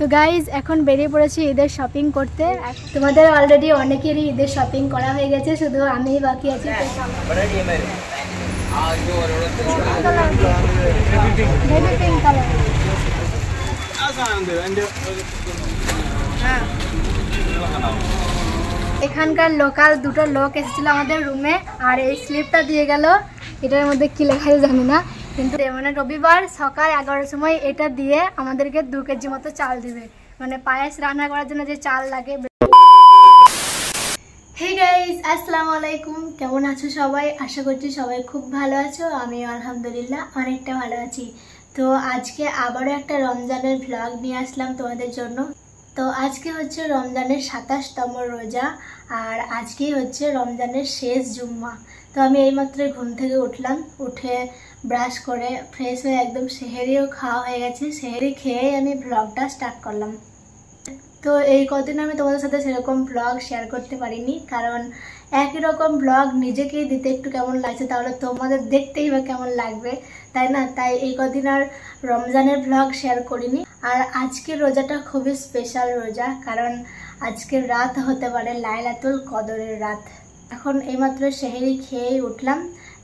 তো গাইজ এখন বেরিয়ে পড়েছি ঈদের শপিং করতে। তোমাদের অলরেডি অনেকেরই ঈদের শপিং করা হয়ে গেছে, শুধু আমিই বাকি আছি। এখানকার লোকাল দুটো লোক এসেছিল আমাদের রুমে, আর এই স্লিপটা দিয়ে গেল। এটার মধ্যে কি লেখা জানি না, কিন্তু মানে রবিবার সকাল 11টার সময় এটা দিয়ে আমাদেরকে 2 কেজি মতো চাল দিবে, মানে পায়েস রান্না করার জন্য যে চাল লাগে। হে গাইস, আসসালামু আলাইকুম। কেমন আছো সবাই? আশা করছি সবাই খুব ভালো আছো। আমি আলহামদুলিল্লাহ অনেকটা ভালো আছি। তো আজকে আবারও একটা রমজানের ভ্লগ নিয়ে আসলাম তোমাদের জন্য। তো আজকে হচ্ছে রমজানের 27তম রোজা, আর আজকেই হচ্ছে রমজানের শেষ জুম্মা। তো আমি এইমাত্র ঘুম থেকে উঠলাম, উঠে ব্রাশ করে ফ্রেশ হয়ে একদম সেহেরিও খাওয়া হয়ে গেছে। সেহেরি খেয়েই আমি ভ্লগটা স্টার্ট করলাম। তো এই কদিন আমি তোমাদের সাথে সেরকম ব্লগ শেয়ার করতে পারিনি, কারণ একই রকম ব্লগ নিজেকেই দিতে একটু কেমন লাগছে, তাহলে তোমাদের দেখতেই বা কেমন লাগবে, তাই না? তাই এই কদিন আর রমজানের ব্লগ শেয়ার করিনি। আর আজকের রোজাটা খুবই স্পেশাল রোজা, কারণ আজকের রাত হতে পারে লাইলাতুল কদরের রাত। এখন এইমাত্র সেহেরি খেয়েই উঠলাম,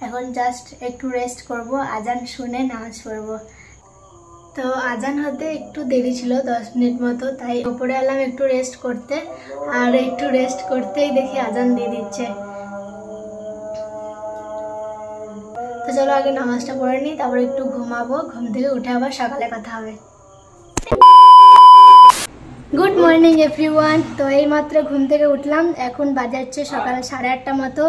এখন জাস্ট একটু রেস্ট করব, আজান শুনে নামাজ পড়বো। তো আজান হতে একটু দেরি ছিল, 10 মিনিট মতো, তাই ওপরে এলাম একটু রেস্ট করতে। আর একটু রেস্ট করতেই দেখি আজান দিয়ে দিচ্ছে। তো চলো আগে নামাজটা পড়ে নিই, তারপর একটু ঘুমাবো। ঘুম থেকে উঠে আবার সকালে কথা হবে। Good morning everyone. তো এই মাত্র ঘুম থেকে উঠলাম, এখন বাজে হচ্ছে সকাল 8:30 মতো।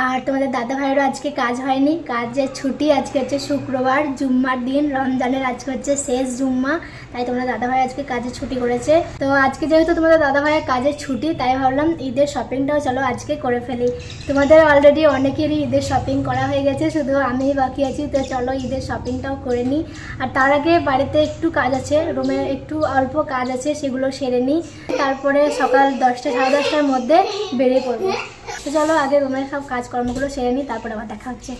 আর তোমাদের দাদা ভাইয়েরও আজকে কাজ হয়নি, কাজের ছুটি। আজকে হচ্ছে শুক্রবার, জুম্মার দিন, রমজানের আজকে হচ্ছে শেষ জুম্মা, তাই তোমাদের দাদা ভাই আজকে কাজের ছুটি করেছে। তো আজকে যেহেতু তোমাদের দাদা ভাইয়ের কাজের ছুটি, তাই ভাবলাম ঈদের শপিংটাও চলো আজকে করে ফেলি। তোমাদের অলরেডি অনেকেরই ঈদের শপিং করা হয়ে গেছে, শুধু আমিই বাকি আছি। তো চলো ঈদের শপিংটাও করে নিই। আর তার আগে বাড়িতে একটু কাজ আছে, রুমে একটু অল্প কাজ আছে, সেগুলো সেরে নিই। তারপরে সকাল 10টা সাড়ে 10টার মধ্যে বেরিয়ে পড়বো। তো চলো আগে রুমের সব কাজকর্মগুলো সেরে নিই, তারপরে আবার দেখা হচ্ছে।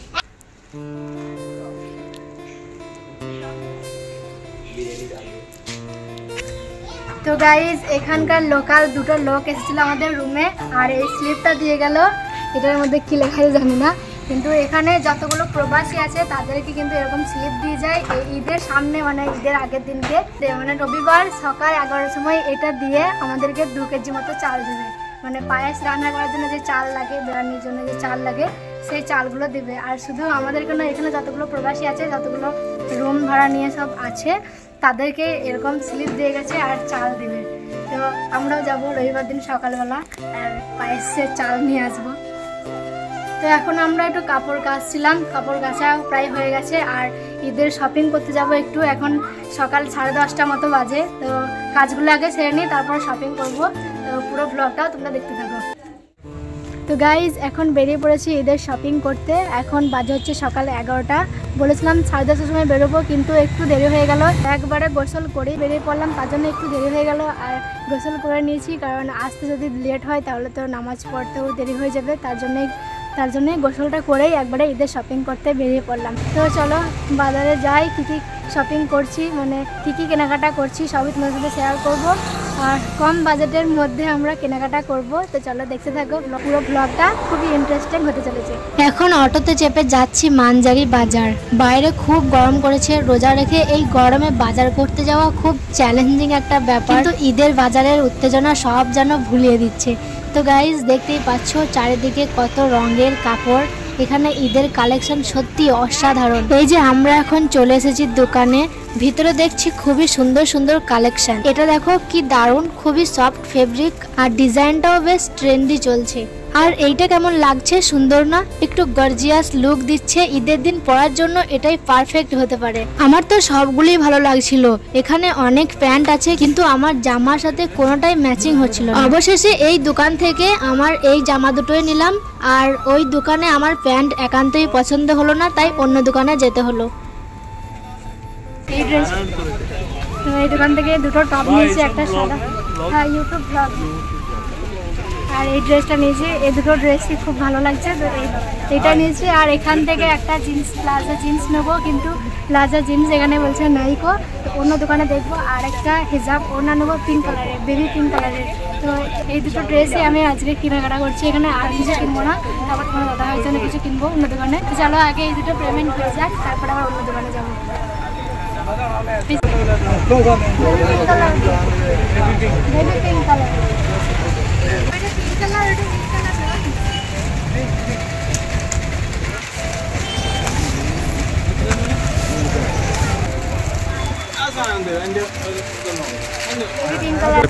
তো গাইজ এখানকার লোকাল দুটো লোক এসেছিল আমাদের রুমে, আর এই স্লিপটা দিয়ে গেল। এটার মধ্যে কি লেখা জানি না, কিন্তু এখানে যতগুলো প্রবাসী আছে তাদেরকে কিন্তু এরকম স্লিপ দিয়ে যায় এই ঈদের সামনে, মানে ঈদের আগের দিনকে, মানে রবিবার সকাল 11টার সময় এটা দিয়ে আমাদেরকে 2 কেজি মতো চাল দেবে, মানে পায়েস রান্না করার জন্য যে চাল লাগে, বিরিয়ানির জন্য যে চাল লাগে, সেই চালগুলো দেবে। আর শুধু আমাদেরকে না, এখানে যতগুলো প্রবাসী আছে, যতগুলো রুম ভাড়া নিয়ে সব আছে, তাদেরকে এরকম স্লিপ দিয়ে গেছে আর চাল দেবে। তো আমরাও যাবো রবিবার দিন সকালবেলা, আর পায়েসের চাল নিয়ে আসবো। তো এখন আমরা একটু কাপড় কাচছিলাম, কাপড় কাচা প্রায় হয়ে গেছে। আর ঈদের শপিং করতে যাব একটু, এখন সকাল 10:30 মতো বাজে। তো কাজগুলো আগে সেরে নিই, তারপর শপিং করবো। তো পুরো ব্লগটাও তোমরা দেখতে থাকো। তো গাইজ এখন বেরিয়ে পড়েছি ঈদের শপিং করতে। এখন বাজে হচ্ছে সকাল 11টা। বলেছিলাম 10:30টার সময় বেরোবো, কিন্তু একটু দেরি হয়ে গেল। একবারে গোসল করেই বেরিয়ে পড়লাম, তার জন্য একটু দেরি হয়ে গেল। আর গোসল করে নিয়েছি, কারণ আসতে যদি লেট হয় তাহলে তো নামাজ পড়তেও দেরি হয়ে যাবে। তার জন্যে গোসলটা করেই একবারে ঈদের শপিং করতে বেরিয়ে পড়লাম। তো চলো বাজারে যাই, কী কী শপিং করছি, মানে কী কী কেনাকাটা করছি সবই তোমাদের সাথে শেয়ার করবো। আর কম বাজেটের মধ্যে আমরা কেনাকাটা করব। তো চলো দেখতে থাকো, পুরো ব্লগটা খুবই ইন্টারেস্টিং হতে চলেছে। এখন অটোতে চেপে যাচ্ছি মানজারি বাজার। বাইরে খুব গরম করেছে, রোজা রেখে এই গরমে বাজার করতে যাওয়া খুব চ্যালেঞ্জিং একটা ব্যাপার, কিন্তু ঈদের বাজারের উত্তেজনা সব যেন ভুলিয়ে দিচ্ছে। তো গাইজ দেখতেই পাচ্ছ চারিদিকে কত রঙের কাপড়। এখানে ঈদের কালেকশন সত্যি অসাধারণ। এই যে আমরা এখন চলে এসেছি দোকানে, ভিতরে দেখছি খুবই সুন্দর সুন্দর কালেকশন। এটা দেখো কি দারুণ, খুবই সফট ফেব্রিক, আর ডিজাইনটাও বেশ ট্রেন্ডি চলছে। আর এইটা কেমন লাগছে, সুন্দর না? একটু গর্জিয়াস লুক দিচ্ছে। ঈদের দিন পরার জন্য এটাই পারফেক্ট হতে পারে। আমার তো সবগুলোই ভালো লাগছিল। এখানে অনেক প্যান্ট আছে, কিন্তু আমার জামার সাথে কোনোটাই ম্যাচিং হচ্ছিল না। অবশেষে এই দোকান থেকে আমার এই জামা দুটোই নিলাম, আর ওই দোকানে আমার প্যান্ট একান্তই পছন্দ হলো না, তাই অন্য দোকানে যেতে হলো। এই দোকান থেকে দুটো টপ নিয়েছি, একটা সাদা, ইউটিউব ব্লগ, আর এই ড্রেসটা নিয়েছি। এই দুটো ড্রেসই খুব ভালো লাগছে, তো এইটা নিয়েছি। আর এখান থেকে একটা জিন্স প্লাজো জিন্স নেবো, কিন্তু প্লাজা জিন্স এখানে বলছে নাইকো, তো অন্য দোকানে দেখবো। আর একটা হিজাব ওড়না নেবো পিঙ্ক কালারের, বেবি পিঙ্ক কালারের। তো এই দুটো ড্রেসই আমি আজকে কেনাকাটা করছি, এখানে আর কিছু কিনবো না। তারপর তোমার দাদা ভাইয়ের জন্য কিছু কিনবো অন্য দোকানে। তো চলো আগে এই দুটো পেমেন্ট হয়ে যাক, তারপর আবার অন্য দোকানে যাবো।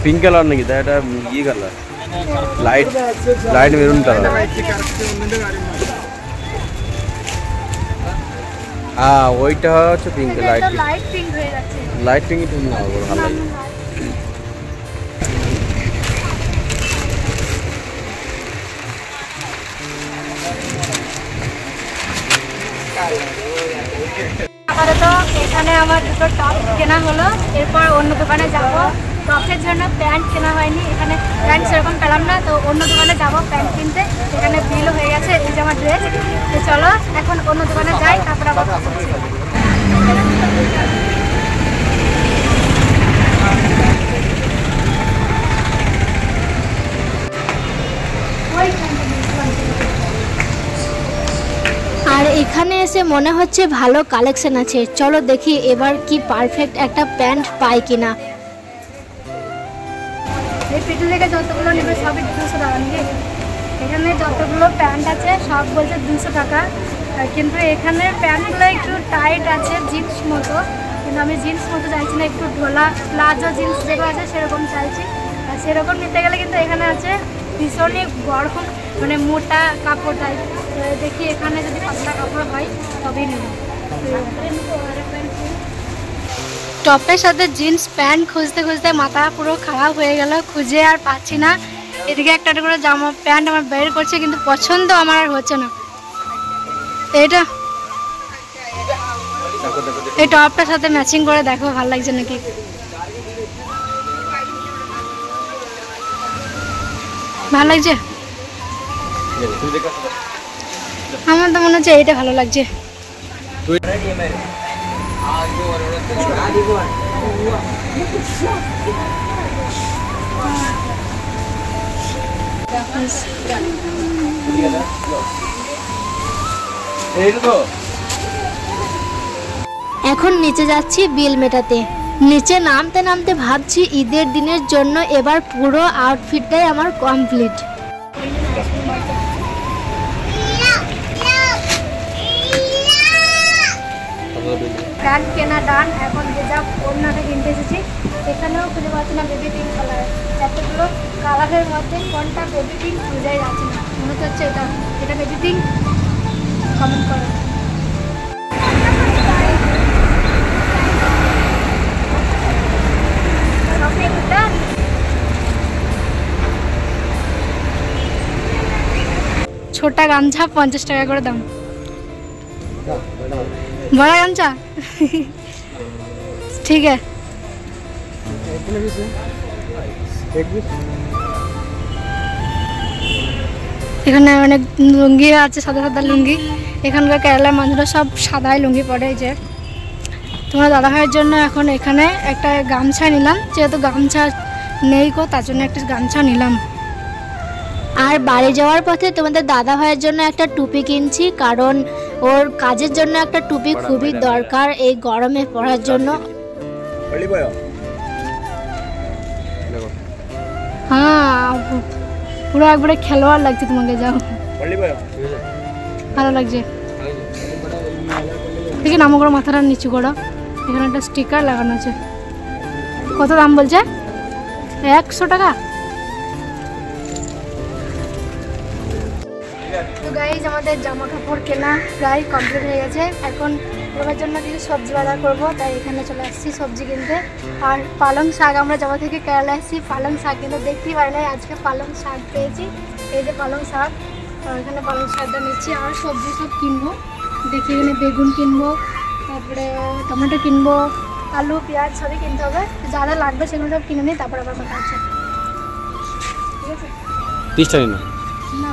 पिंक कलर नहीं था এটা ये colour light light maroon colour ওইটা হচ্ছে পিঙ্ক লাইট পিঙ্ক হয়ে যাচ্ছে, লাইট পিঙ্ক তো না ভালো লাগে। আপাতত এখানে আমার দুটো টপ কেনা হলো, এরপর অন্য দোকানে যাব। টপের জন্য প্যান্ট কেনা হয়নি, এখানে প্যান্ট সেরকম পেলাম না, তো অন্য দোকানে যাব প্যান্ট কিনতে। এখানে বিলও হয়ে গেছে, এই যে আমার ড্রেস। তো চলো এখন অন্য দোকানে যাই, তারপর আবার আর এখানে এসে মনে হচ্ছে ভালো কালেকশন আছে। চলো দেখি এবার কি পারফেক্ট একটা প্যান্ট পাই কিনা। এই পিঠে থেকে যতগুলো নেবে সবই 200 টাকা নাকি? এখানে যতগুলো প্যান্ট আছে সব বলছে 200 টাকা, কিন্তু এখানে প্যান্টগুলো একটু টাইট আছে জিন্স মতো, কিন্তু আমি জিন্স মতো চাইছি না, একটু ঢোলা প্লাজো জিন্স যেগুলো আছে সেরকম চাইছি। আর সেরকম নিতে গেলে কিন্তু এখানে আছে ভীষণই গরম, মানে মোটা কাপড় টাইপ। দেখি এখানে যদি পাতলা কাপড় হয় তবেই নেব। টপের সাথে জিন্স প্যান্ট খুঁজতে খুঁজতে মাথা পুরো খারাপ হয়ে গেল, খুঁজে আর পাচ্ছি না। এদিকে একটা করে জামা প্যান্ট আমার বের করছে, কিন্তু পছন্দ আমার আর হচ্ছে না। এটা এই টপটার সাথে ম্যাচিং করে দেখো ভালো লাগছে নাকি। ভালো লাগছে? আমার তো মনে হচ্ছে এইটা ভালো লাগছে। এখন নিচে যাচ্ছি বিল মেটাতে। নিচে নামতে নামতে ভাবছি ঈদের দিনের জন্য এবার পুরো আউটফিটটাই আমার কমপ্লিট। প্যান্ট কেনা ডান, এখন যে যা ওড়নাটা কিনতে এসেছি। এখানেও খুঁজে পাচ্ছি না বেবি পিঙ্ক কালার, এতগুলো কালারের মধ্যে কোনটা বেবি পিঙ্ক খুঁজেই যাচ্ছে না। মনে হচ্ছে এটা এটা বেবি পিঙ্ক, কমেন্ট করো। ছোটা গামছা 50 টাকা করে দাম, বড় গামছা ঠিক আছে। এখানে অনেক লুঙ্গি আছে, সাদা সাদা লুঙ্গি। এখানকার কেরালার মানুষরা সব সাদাই লুঙ্গি পরে। যে তোমার দাদা ভাইয়ের জন্য এখন এখানে একটা গামছা নিলাম, যেহেতু গামছা নেই কো তার জন্য একটা গামছা নিলাম। আর বাড়ি যাওয়ার পথে তোমাদের দাদা ভাইয়ের জন্য একটা টুপি কিনছি, কারণ ওর কাজের জন্য একটা টুপি খুবই দরকার এই গরমে পরার জন্য। হ্যাঁ পুরো একবারে খেলোয়াড় লাগছে তোমাকে, যাও ভালো লাগছে। দেখি নামো করো, মাথাটা নিচু করো। এখানে একটা স্টিকার লাগানো আছে। কত দাম বলছে? 100 টাকা। তো গাইজ আমাদের জামা কাপড় কেনা প্রায় কমপ্লিট হয়ে গেছে। এখন ওর জন্য কিছু সবজি বাজার করবো, তাই এখানে চলে আসছি সবজি কিনতে। আর পালং শাক, আমরা যাওয়া থেকে কেরালা আসছি পালং শাক কিন্তু দেখতেই পাই নাই, আজকে পালং শাক পেয়েছি। এই যে পালং শাক, এখানে পালং শাকটা নিচ্ছি। আর সবজি সব কিনবো, দেখি এখানে বেগুন কিনবো, তারপরে টমেটো কিনবো, আলু পেঁয়াজ সবই কিনতে হবে। যা যা লাগবে সেগুলো সব কিনে নিই, তারপর আবার কথা হচ্ছে। ঠিক আছে 30 টাকা না,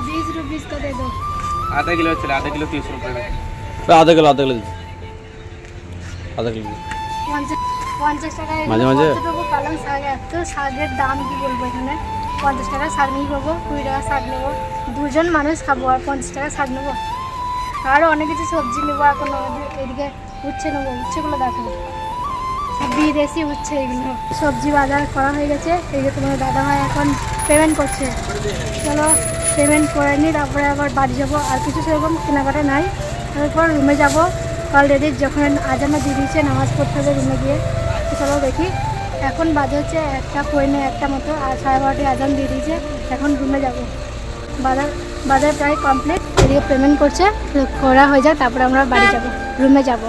20 रुपीस का दे दो। आधा किलो चले, आधा किलो 30 रुपए में। आधा किलो আধা কিলো 50 টাকা। মাঝে মাঝে কতটুকু পালং শাক, এত শাকের দাম কি বলবো। এখানে 50 টাকা শাক নিয়ে করবো, 20 টাকা শাক নেবো, দুজন মানুষ খাবো আর 50 টাকা শাক নেবো। আরও অনেক কিছু সবজি নেবো। এখন এদিকে উচ্ছে নেবো, উচ্ছেগুলো দেখো বিদেশি উচ্ছে। এগুলো সবজি বাজার করা হয়ে গেছে। এই যে তোমার দাদা ভাই এখন পেমেন্ট করছে। চলো পেমেন্ট করে নিই, তারপরে আবার বাড়ি যাবো। আর কিছু সেরকম কেনাকাটা নাই। তারপর রুমে যাবো। অলরেডি যখন আজানো দিয়ে দিয়েছে, নামাজ পড়তে হবে রুমে গিয়ে। চলো দেখি। এখন বাজে হচ্ছে 1:15 মতো, আর 12:30 আজান দিয়ে দিয়েছে। এখন রুমে যাব। বাজার প্রায় কমপ্লিট। এদিকে পেমেন্ট করছে, করা হয়ে যায় তারপরে আমরা বাড়ি যাব, রুমে যাব।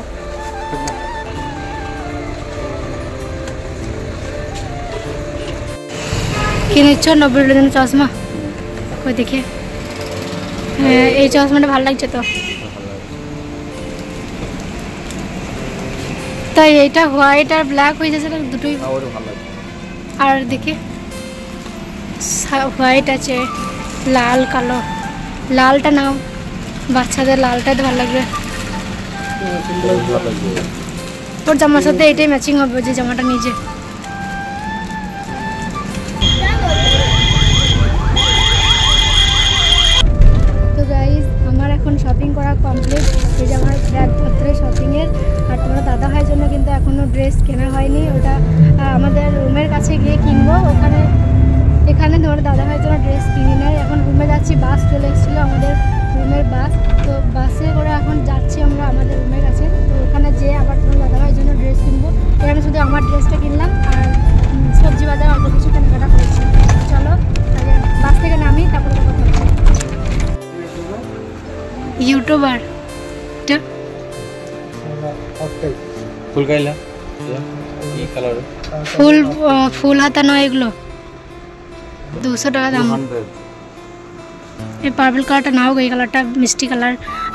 কি নিচ্ছ? 90 টাকা চশমা। ওই দেখে হ্যাঁ, এই চশমাটা ভালো লাগছে তো। তাই এইটা হোয়াইট আর ব্ল্যাক হয়ে যাচ্ছে দুটোই। আর দেখি হোয়াইট আছে, লাল কালো। লালটা নাও, বাচ্চাদের লালটাই তো ভালো লাগবে। ওর জামার সাথে এটাই ম্যাচিং হবে, যে জামাটা নিজে। তো গাইজ আমার এখন শপিং করা কমপ্লিট। এই যে আমার ব্যাগপত্রের শপিংয়ের। আর তোমার দাদা ভাইয়ের জন্য কিন্তু এখনও ড্রেস কেনা হয়নি, ওটা আমাদের রুমের কাছে গিয়ে কিনবো। এখানে তোমার দাদা ভাইয়ের জন্য ড্রেস কিনি নেয়। এখন রুমে যাচ্ছি, বাস চলে এসেছিলো আমাদের রুমের বাস। তো বাসে করে এখন যাচ্ছি আমরা আমাদের রুমের কাছে। তো ওখানে যেয়ে আবার তোমার দাদা ভাইয়ের জন্য ড্রেস কিনবো। এখানে শুধু আমার ড্রেসটা কিনলাম আর সবজি বাজার অল্প কিছু কেনাকাটা করেছি। চলো আগে বাস থেকে নামি, তারপরে কথা হচ্ছে। ইউটিউবার ফুল হাতা নয়, এগুলো 200 টাকা দাম। এই পার্পল কালারটা নাও, এই কালারটা মিষ্টি কালার।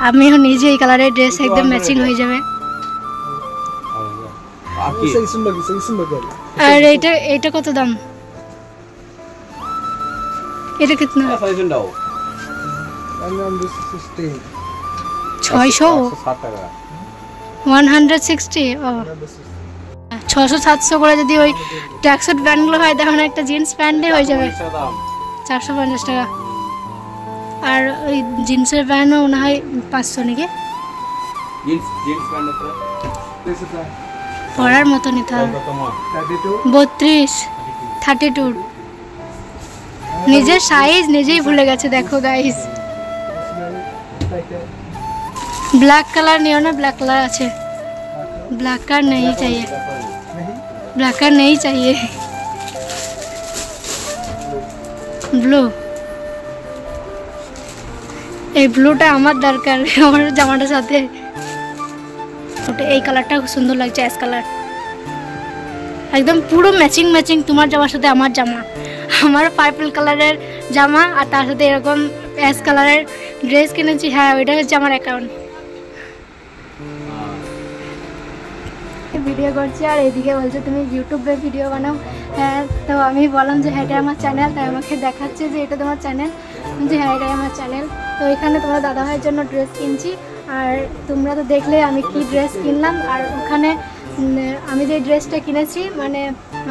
আমিও নিজে এই কালারের ড্রেস একদম ম্যাচিং হয়ে যাবে। আর এইটা কত দাম? এটা কিতনা? 600 160। ও 600-700 করে যদি ওই ট্র্যাকস্যুট প্যান্টগুলো হয়, তখন একটা জিন্স প্যান্টে হয়ে যাবে 450 টাকা। আর ওই জিন্সের প্যান্টও মনে হয় 500 নাকি। পরার মতো নিতে হবে। 32 32। নিজের সাইজ নিজেই ভুলে গেছে। দেখো গাইস, ব্ল্যাক কালার নিও না, ব্ল্যাক কালার আছে। ब्लैक कार नहीं चाहिए, ब्लैक कार नहीं चाहिए, ब्लू। এই ব্লুটা আমার দরকার আমার জামাটার সাথে। ওটা এই কালারটা খুব সুন্দর লাগছে, অ্যাশ কালার, একদম পুরো ম্যাচিং ম্যাচিং তোমার জামার সাথে আমার জামা। আমার পার্পল কালারের জামা আর তার সাথে এরকম অ্যাশ কালারের ড্রেস কিনেছি। হ্যাঁ, ওইটা হচ্ছে আমার অ্যাকাউন্ট। ভিডিও করছি আর এদিকে বলছে তুমি ইউটিউবে ভিডিও বানাও। হ্যাঁ, তো আমি বললাম যে হ্যাঁ, এটা আমার চ্যানেল। তাই আমাকে দেখাচ্ছে যে এটা তোমার চ্যানেল। যে হ্যাঁ, এটাই আমার চ্যানেল। তো এখানে তোমার দাদা ভাইয়ের জন্য ড্রেস কিনছি। আর তোমরা তো দেখলে আমি কি ড্রেস কিনলাম। আর ওখানে আমি যে ড্রেসটা কিনেছি, মানে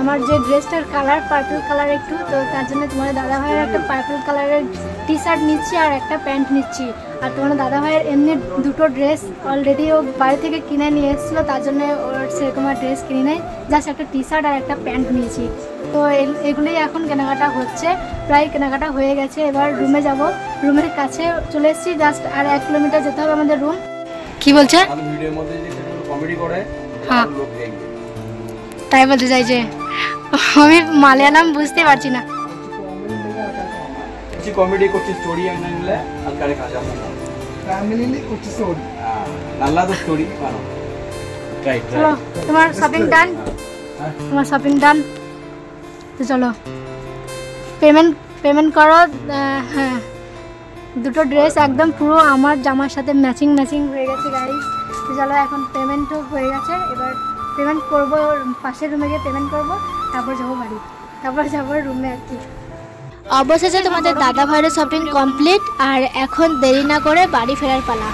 আমার যে ড্রেসটার কালার পার্পল কালার একটু, তো তার জন্য তোমার দাদা ভাইয়ের একটা পার্পল কালারের টি শার্ট নিচ্ছি আর একটা প্যান্ট নিচ্ছি। আর তোমার দাদা ভাইয়ের এমনি দুটো ড্রেস অলরেডি ও বাড়ি থেকে কিনে নিয়ে এসেছিলো, তার জন্য ওর সেরকম আর ড্রেস কিনে নেয়, জাস্ট একটা টি শার্ট আর একটা প্যান্ট নিয়েছি। তো এগুলোই এখন কেনাকাটা হচ্ছে, প্রায় কেনাকাটা হয়ে গেছে। এবার রুমে যাব, রুমের কাছে চলে এসেছি, জাস্ট আর 1 কিলোমিটার যেতে হবে আমাদের রুম। কি বলছে? হ্যাঁ, তাই বলতে চাইছে। আমি মালয়ালাম বুঝতে পারছি না। কমেডি করছে, স্টোরি আনলে আলকারে কাজা ফ্যামিলি করছে স্টোরি নাল্লা তো স্টোরি বানো। রাইট, চলো তোমার শপিং ডান, তোমার শপিং ডান। তো চলো পেমেন্ট করো। হ্যাঁ, দুটো ড্রেস একদম পুরো আমার জামার সাথে ম্যাচিং ম্যাচিং হয়ে গেছে গাইস। তো চলো এখন পেমেন্টও হয়ে গেছে। এবার পেমেন্ট করবো, পাশের রুমে গিয়ে পেমেন্ট করবো, তারপর যাবো বাড়ি, তারপর যাবো রুমে আর কি। অবশেষে তোমাদের দাদা ভাইয়ের শপিং কমপ্লিট। আর এখন দেরি না করে বাড়ি ফেরার পালা।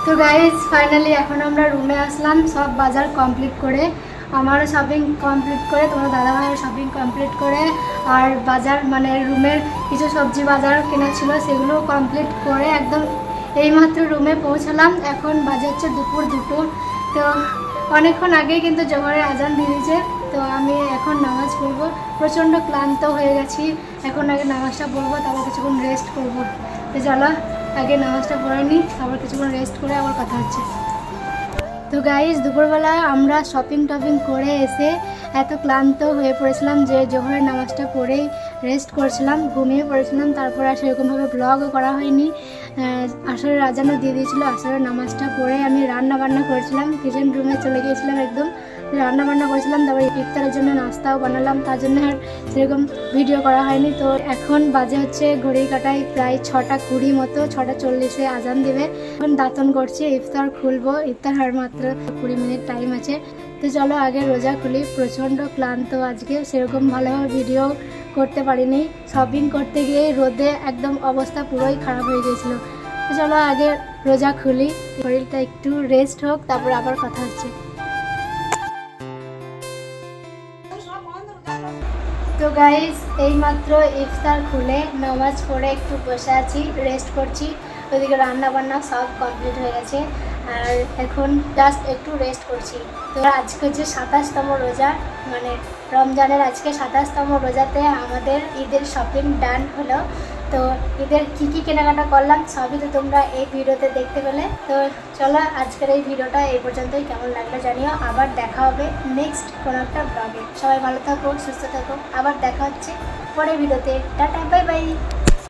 তো গাইজ ফাইনালি এখন আমরা রুমে আসলাম সব বাজার কমপ্লিট করে। আমারও শপিং কমপ্লিট করে, তোমার দাদাভাইয়ের শপিং কমপ্লিট করে, আর বাজার মানে রুমের কিছু সবজি বাজার কেনা ছিল সেগুলো কমপ্লিট করে একদম এইমাত্র রুমে পৌঁছালাম। এখন বাজে হচ্ছে দুপুর 2টো। তো অনেকক্ষণ আগেই কিন্তু জোহরের আজান দিয়ে দিয়েছে। তো আমি এখন নামাজ পড়বো, প্রচণ্ড ক্লান্ত হয়ে গেছি। এখন আগে নামাজটা পড়বো, তারপর কিছুক্ষণ রেস্ট করবো। তো চলো আগে নামাজটা পড়ে নিই, তারপর কিছুক্ষণ রেস্ট করে আবার কথা হচ্ছে। তো গাইজ দুপুরবেলা আমরা শপিং টপিং করে এসে এত ক্লান্ত হয়ে পড়েছিলাম যে জোহরের নামাজটা পড়েই রেস্ট করছিলাম, ঘুমিয়ে পড়েছিলাম। তারপর আর সেরকমভাবে ব্লগও করা হয়নি। আসরের আজানও দিয়ে দিয়েছিলো। আসরের নামাজটা পড়ে আমি রান্না বান্না করেছিলাম, কিচেন রুমে চলে গিয়েছিলাম, একদম রান্না বান্না করেছিলাম। তারপর ইফতারের জন্য নাস্তাও বানালাম, তার জন্য আর সেরকম ভিডিও করা হয়নি। তো এখন বাজে হচ্ছে ঘড়ি কাটায় প্রায় 6:20 মতো, 6:40 আজান দেবে। এখন দাঁতন করছি, ইফতার খুলবো। ইফতার আর মাত্র 20 মিনিট টাইম আছে। তো চলো আগে রোজা খুলি। প্রচণ্ড ক্লান্ত আজকে, সেরকম ভালোভাবে ভিডিও করতে পারিনি। শপিং করতে গিয়ে রোদে একদম অবস্থা পুরোই খারাপ হয়ে গিয়েছিল। তো চলো আগে রোজা খুলি, শরীরটা একটু রেস্ট হোক, তারপর আবার কথা হচ্ছে। তো গাইজ এইমাত্র ইফতার খুলে নামাজ পড়ে একটু বসে আছি, রেস্ট করছি। ওইদিকে রান্না বান্না সব কমপ্লিট হয়ে গেছে, আর এখন জাস্ট একটু রেস্ট করছি। তো আজকে হচ্ছে 27তম রোজা, মানে রমজানের আজকে 27তম রোজাতে আমাদের ঈদের শপিং ডান হলো। তো ঈদের কী কী কেনাকাটা করলাম সবই তো তোমরা এই ভিডিওতে দেখতে পেলে। তো চলো আজকের এই ভিডিওটা এই পর্যন্তই। কেমন লাগলো জানিও। আবার দেখা হবে নেক্সট কোনো একটা ব্লগে। সবাই ভালো থাকো, সুস্থ থাকো। আবার দেখা হচ্ছে পরের ভিডিওতে। Tata, bye bye.